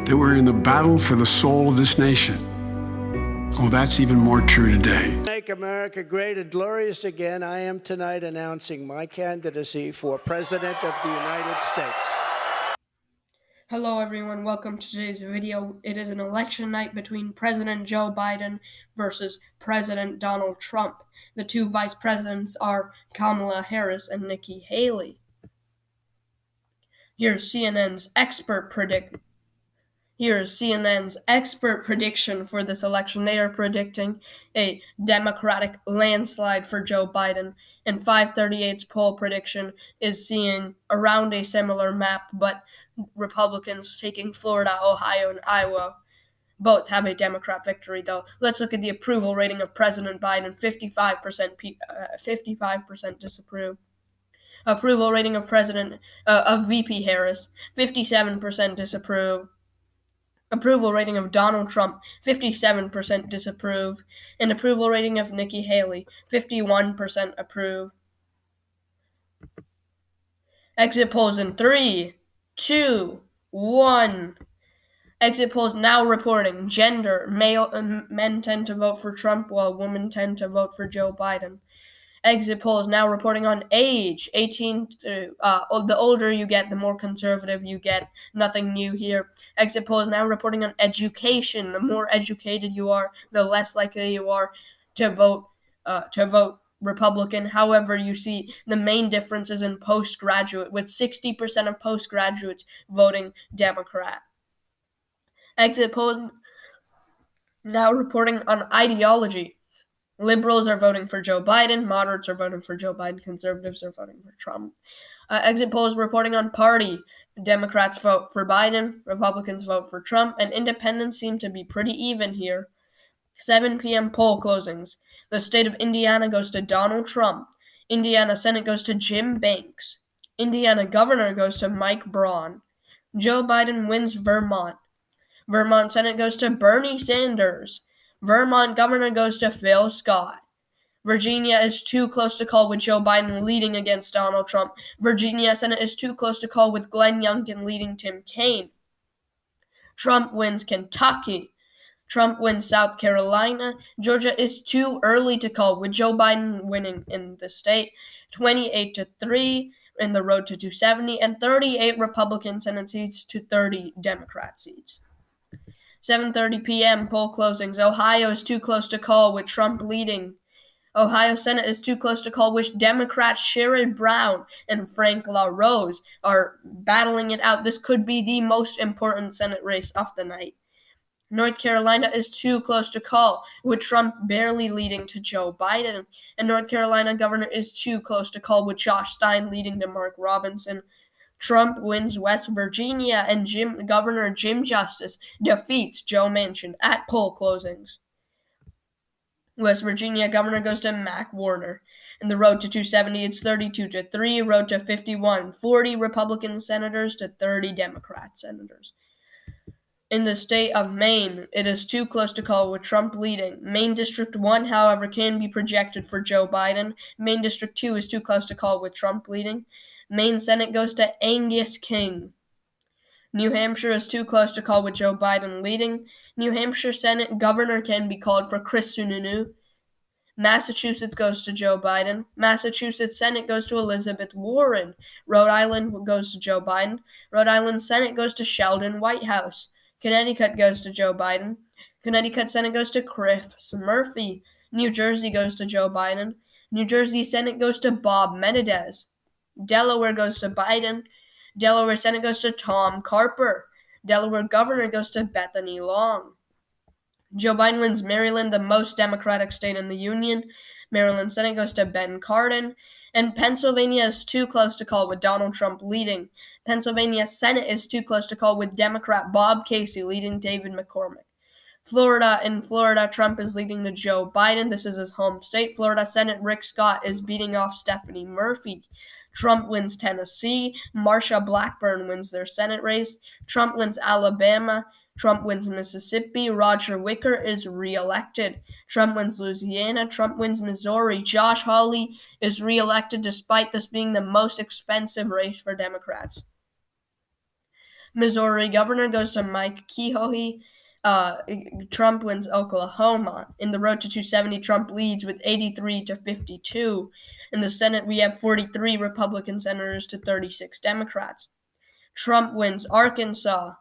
that we're in the battle for the soul of this nation. Oh, that's even more true today. Make America great and glorious again. I am tonight announcing my candidacy for President of the United States. Hello everyone, welcome to today's video. It is an election night between President Joe Biden versus President Donald Trump. The two vice presidents are Kamala Harris and Nikki Haley. Here's CNN's expert prediction for this election. They are predicting a Democratic landslide for Joe Biden, and 538's poll prediction is seeing around a similar map, but Republicans taking Florida, Ohio, and Iowa. Both have a Democrat victory, though. Let's look at the approval rating of President Biden. 55% disapprove. Approval rating of VP Harris. 57% disapprove. Approval rating of Donald Trump, 57% disapprove. And approval rating of Nikki Haley, 51% approve. Exit polls in 3, 2, 1. Exit polls now reporting gender. Men tend to vote for Trump, while women tend to vote for Joe Biden. Exit polls now reporting on age. 18 to, the older you get, the more conservative you get. Nothing new here. Exit polls now reporting on education. The more educated you are, the less likely you are to vote Republican. However, you see the main difference is in postgraduate, with 60% of postgraduates voting Democrat. Exit polls now reporting on ideology. Liberals are voting for Joe Biden. Moderates are voting for Joe Biden. Conservatives are voting for Trump. Exit polls reporting on party. Democrats vote for Biden. Republicans vote for Trump. And independents seem to be pretty even here. 7 p.m. poll closings. The state of Indiana goes to Donald Trump. Indiana Senate goes to Jim Banks. Indiana Governor goes to Mike Braun. Joe Biden wins Vermont. Vermont Senate goes to Bernie Sanders. Vermont Governor goes to Phil Scott. Virginia is too close to call, with Joe Biden leading against Donald Trump. Virginia Senate is too close to call, with Glenn Youngkin leading Tim Kaine. Trump wins Kentucky. Trump wins South Carolina. Georgia is too early to call, with Joe Biden winning in the state. 28-3 in the road to 270, and 38 Republican Senate seats to 30 Democrat seats. 7:30 p.m. poll closings. Ohio is too close to call, with Trump leading. Ohio Senate is too close to call, with Democrats Sherrod Brown and Frank LaRose are battling it out. This could be the most important Senate race of the night. North Carolina is too close to call, with Trump barely leading to Joe Biden. And North Carolina governor is too close to call, with Josh Stein leading to Mark Robinson. Trump wins West Virginia, and Governor Jim Justice defeats Joe Manchin at poll closings. West Virginia governor goes to Mac Warner. In the road to 270, it's 32-3. Road to 51, 40 Republican senators to 30 Democrat senators. In the state of Maine, it is too close to call, with Trump leading. Maine District 1, however, can be projected for Joe Biden. Maine District 2 is too close to call, with Trump leading. Maine Senate goes to Angus King. New Hampshire is too close to call, with Joe Biden leading. New Hampshire Senate governor can be called for Chris Sununu. Massachusetts goes to Joe Biden. Massachusetts Senate goes to Elizabeth Warren. Rhode Island goes to Joe Biden. Rhode Island Senate goes to Sheldon Whitehouse. Connecticut goes to Joe Biden. Connecticut Senate goes to Chris Murphy. New Jersey goes to Joe Biden. New Jersey Senate goes to Bob Menendez. Delaware goes to Biden. Delaware Senate goes to Tom Carper. Delaware Governor goes to Bethany Long. Joe Biden wins Maryland, the most Democratic state in the Union. Maryland Senate goes to Ben Cardin. And Pennsylvania is too close to call, with Donald Trump leading. Pennsylvania Senate is too close to call, with Democrat Bob Casey leading David McCormick. In Florida, Trump is leading to Joe Biden. This is his home state. Florida Senate Rick Scott is beating off Stephanie Murphy. Trump wins Tennessee. Marsha Blackburn wins their Senate race. Trump wins Alabama. Trump wins Mississippi. Roger Wicker is reelected. Trump wins Louisiana. Trump wins Missouri. Josh Hawley is reelected despite this being the most expensive race for Democrats. Missouri governor goes to Mike Kehoe. Trump wins Oklahoma. In the road to 270, Trump leads with 83 to 52. In the Senate, we have 43 Republican senators to 36 Democrats. Trump wins Arkansas,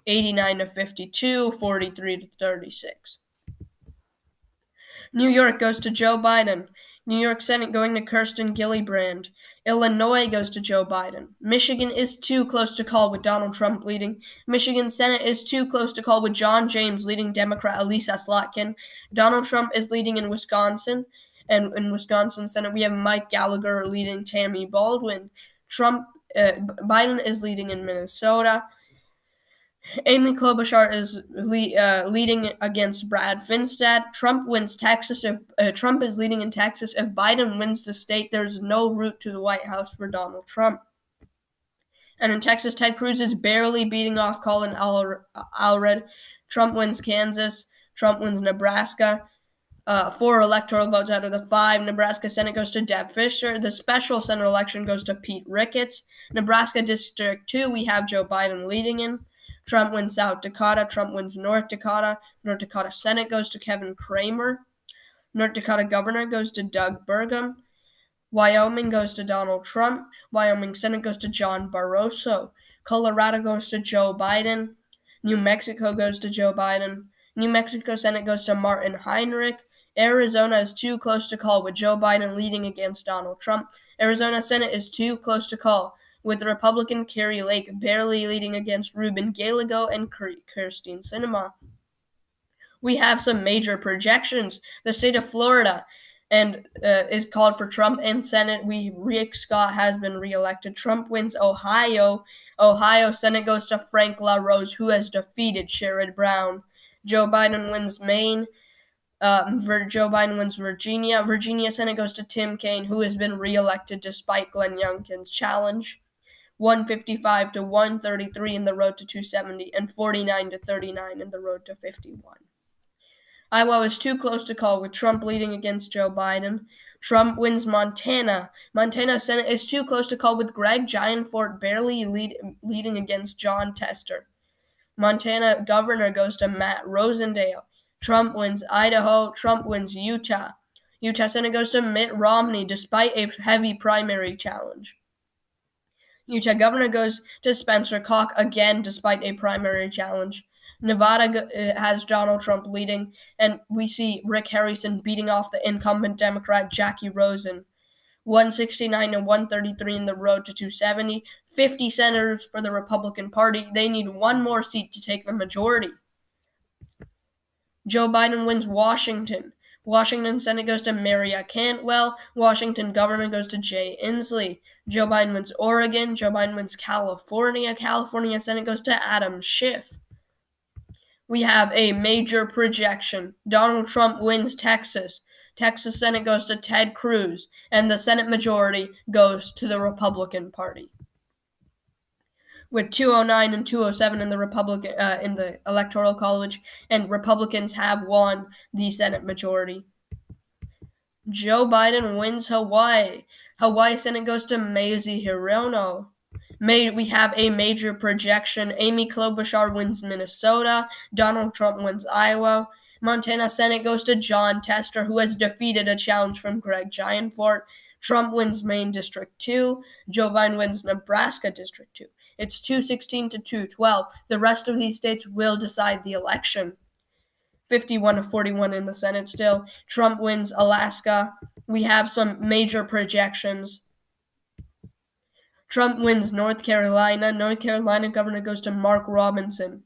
89 to 52, 43 to 36. New York goes to Joe Biden. New York Senate going to Kirsten Gillibrand. Illinois goes to Joe Biden. Michigan is too close to call with Donald Trump leading. Michigan Senate is too close to call with John James leading Democrat Elisa Slotkin. Donald Trump is leading in Wisconsin. And in Wisconsin Senate, we have Mike Gallagher leading Tammy Baldwin. Biden is leading in Minnesota. Amy Klobuchar is leading against Brad Finstad. Trump wins Texas. Trump is leading in Texas. If Biden wins the state, there's no route to the White House for Donald Trump. And in Texas, Ted Cruz is barely beating off Colin Allred. Trump wins Kansas. Trump wins Nebraska. 4 electoral votes out of the 5. Nebraska Senate goes to Deb Fischer. The special Senate election goes to Pete Ricketts. Nebraska District 2, we have Joe Biden leading in. Trump wins South Dakota. Trump wins North Dakota. North Dakota Senate goes to Kevin Cramer. North Dakota Governor goes to Doug Burgum. Wyoming goes to Donald Trump. Wyoming Senate goes to John Barroso. Colorado goes to Joe Biden. New Mexico goes to Joe Biden. New Mexico Senate goes to Martin Heinrich. Arizona is too close to call with Joe Biden leading against Donald Trump. Arizona Senate is too close to call with Republican Kari Lake barely leading against Ruben Gallego and Kyrsten Sinema. We have some major projections. The state of Florida is called for Trump and Senate. Rick Scott has been reelected. Trump wins Ohio. Ohio Senate goes to Frank LaRose, who has defeated Sherrod Brown. Joe Biden wins Maine. Joe Biden wins Virginia. Virginia Senate goes to Tim Kaine, who has been reelected despite Glenn Youngkin's challenge. 155 to 133 in the road to 270, and 49 to 39 in the road to 51. Iowa was too close to call with Trump leading against Joe Biden. Trump wins Montana. Montana Senate is too close to call with Greg Gianforte barely leading against John Tester. Montana Governor goes to Matt Rosendale. Trump wins Idaho. Trump wins Utah. Utah Senate goes to Mitt Romney despite a heavy primary challenge. Utah Governor goes to Spencer Koch again despite a primary challenge. Nevada has Donald Trump leading, and we see Rick Harrison beating off the incumbent Democrat Jackie Rosen. 169 to 133 in the road to 270. 50 senators for the Republican Party. They need one more seat to take the majority. Joe Biden wins Washington. Washington Senate goes to Maria Cantwell. Washington Governor goes to Jay Inslee. Joe Biden wins Oregon. Joe Biden wins California. California Senate goes to Adam Schiff. We have a major projection. Donald Trump wins Texas. Texas Senate goes to Ted Cruz, and the Senate majority goes to the Republican Party. With 209 and 207 in the Electoral College, and Republicans have won the Senate majority. Joe Biden wins Hawaii. Hawaii Senate goes to Mazie Hirono. We have a major projection. Amy Klobuchar wins Minnesota. Donald Trump wins Iowa. Montana Senate goes to John Tester, who has defeated a challenge from Greg Gianforte. Trump wins Maine District 2. Joe Biden wins Nebraska District 2. It's 216 to 212. The rest of these states will decide the election. 51 to 41 in the Senate still. Trump wins Alaska. We have some major projections. Trump wins North Carolina. North Carolina Governor goes to Mark Robinson.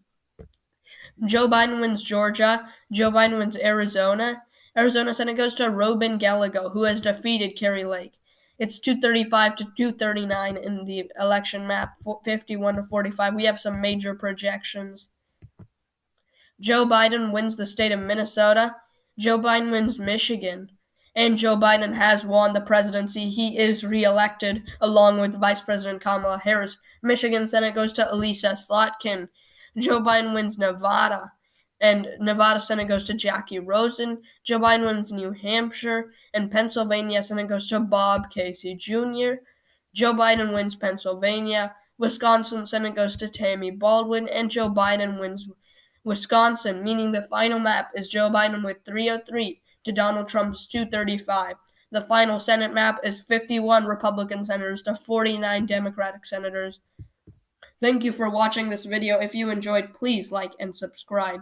Joe Biden wins Georgia. Joe Biden wins Arizona. Arizona Senate goes to Ruben Gallego, who has defeated Kari Lake. It's 235 to 239 in the election map, 51 to 45. We have some major projections. Joe Biden wins the state of Minnesota. Joe Biden wins Michigan. And Joe Biden has won the presidency. He is reelected along with Vice President Kamala Harris. Michigan Senate goes to Elisa Slotkin. Joe Biden wins Nevada. And Nevada Senate goes to Jackie Rosen. Joe Biden wins New Hampshire. And Pennsylvania Senate goes to Bob Casey Jr. Joe Biden wins Pennsylvania. Wisconsin Senate goes to Tammy Baldwin, and Joe Biden wins Wisconsin, meaning the final map is Joe Biden with 303 to Donald Trump's 235. The final Senate map is 51 Republican senators to 49 Democratic senators. Thank you for watching this video. If you enjoyed, please like and subscribe.